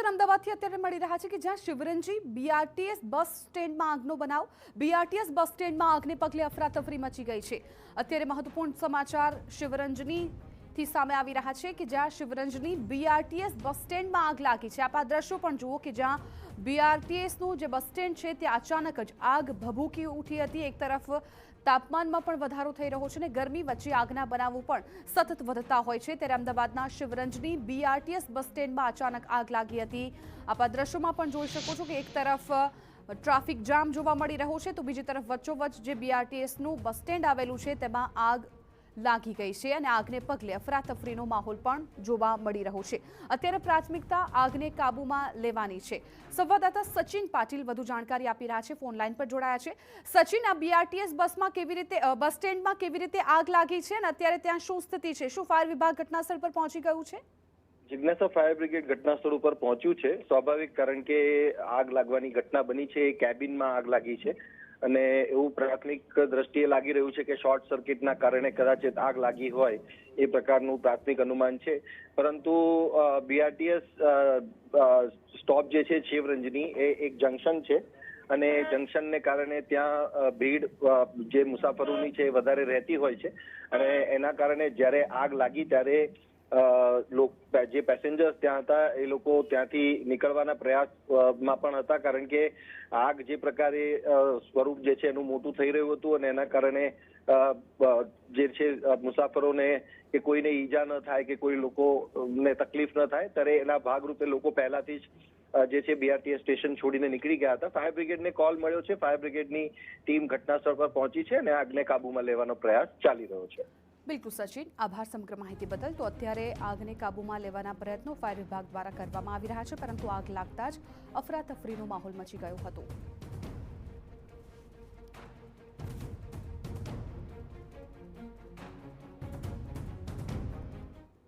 સમાચાર અમદાવાદથી અત્યારે મળી રહ્યા છે કે જ્યાં શિવરંજી બીઆરટીએસ બસ સ્ટેન્ડમાં આગનો બનાવ બીઆરટીએસ બસ સ્ટેન્ડમાં આગને પગલે અફરાતફરી મચી ગઈ છે। અત્યારે મહત્વપૂર્ણ સમાચાર શિવરંજનીથી સામે આવી રહ્યા છે કે જ્યાં શિવરંજની બીઆરટીએસ બસ સ્ટેન્ડમાં આગ લાગી છે। આપ આ દ્રશ્યો પણ જુઓ કે જ્યાં બીઆરટીએસનું જે બસ સ્ટેન્ડ છે ત્યાં અચાનક જ આગ ભભૂકી ઉઠી હતી। એક તરફ તાપમાનમાં પણ વધારો થઈ રહ્યો છે અને ગરમી વચ્ચે આગના બનાવો પણ સતત વધતા હોય છે ત્યારે અમદાવાદના શિવરંજની બીઆરટીએસ બસ સ્ટેન્ડમાં અચાનક આગ લાગી હતી। આપ આ દ્રશ્યોમાં પણ જોઈ શકો છો કે એક તરફ ટ્રાફિક જામ જોવા મળી રહ્યો છે તો બીજી તરફ વચ્ચોવચ્ચ જે બીઆરટીએસનું બસ સ્ટેન્ડ આવેલું છે તેમાં આગ લાગી ગઈ છે અને આગને પગલે અફરાતફરીનો માહોલ પણ જોવા મળી રહ્યો છે। અત્યારે પ્રાથમિકતા આગને કાબૂમાં લેવાની છે। સંવાદદાતા સચિન પાટીલ વધુ જાણકારી આપી રહ્યા છે, ફોન લાઈન પર જોડાયા છે। સચિન, આ બીઆરટીએસ બસમાં કેવી રીતે બસ સ્ટેન્ડમાં કેવી રીતે આગ લાગી છે અને અત્યારે ત્યાં શું સ્થિતિ છે? શું ફાયર વિભાગ ઘટનાસ્થળ પર પહોંચી ગયું છે? જિજ્ઞાસા ફાયર બ્રિગેડ ઘટનાસ્થળ ઉપર પહોંચ્યું છે। સ્વાભાવિક, કારણ કે આગ લાગવાની ઘટના બની છે, કેબિનમાં આગ લાગી છે અને એવું પ્રાથમિક દ્રષ્ટિએ લાગી રહ્યું છે કે શોર્ટ સર્કિટના કારણે કદાચ આગ લાગી હોય એ પ્રકારનું પ્રાથમિક અનુમાન છે। પરંતુ બીઆરટીએસ સ્ટોપ જે છે શિવરંજની એ એક જંકશન છે અને જંકશનને કારણે ત્યાં ભીડ જે મુસાફરોની છે વધારે રહેતી હોય છે અને એના કારણે જ્યારે આગ લાગી ત્યારે જે પેસેન્જર્સ ત્યાં હતા એ લોકો ત્યાંથી નીકળવાના પ્રયાસમાં પણ હતા, કારણ કે આગ જે પ્રકારે સ્વરૂપ જે છે એનું મોટું થઈ રહ્યું હતું અને એના કારણે જે છે મુસાફરોને કે કોઈને ઈજા ન થાય કે કોઈ લોકોને તકલીફ ન થાય ત્યારે એના ભાગરૂપે લોકો પહેલાથી જ જે છે બીઆરટીએસ સ્ટેશન છોડીને નીકળી ગયા હતા। ફાયર બ્રિગેડને કોલ મળ્યો છે, ફાયર બ્રિગેડની ટીમ ઘટનાસ્થળ પર પહોંચી છે અને આગને કાબૂમાં લેવાનો પ્રયાસ ચાલી રહ્યો છે। બિલકુલ સચિન, આભાર સમગ્ર માહિતી બદલ। તો અત્યારે આગને કાબૂમાં લેવાના પ્રયત્નો ફાયર વિભાગ દ્વારા કરવામાં આવી રહ્યા છે, પરંતુ આગ લાગતા જ અફરાતફરીનો માહોલ મચી ગયો હતો।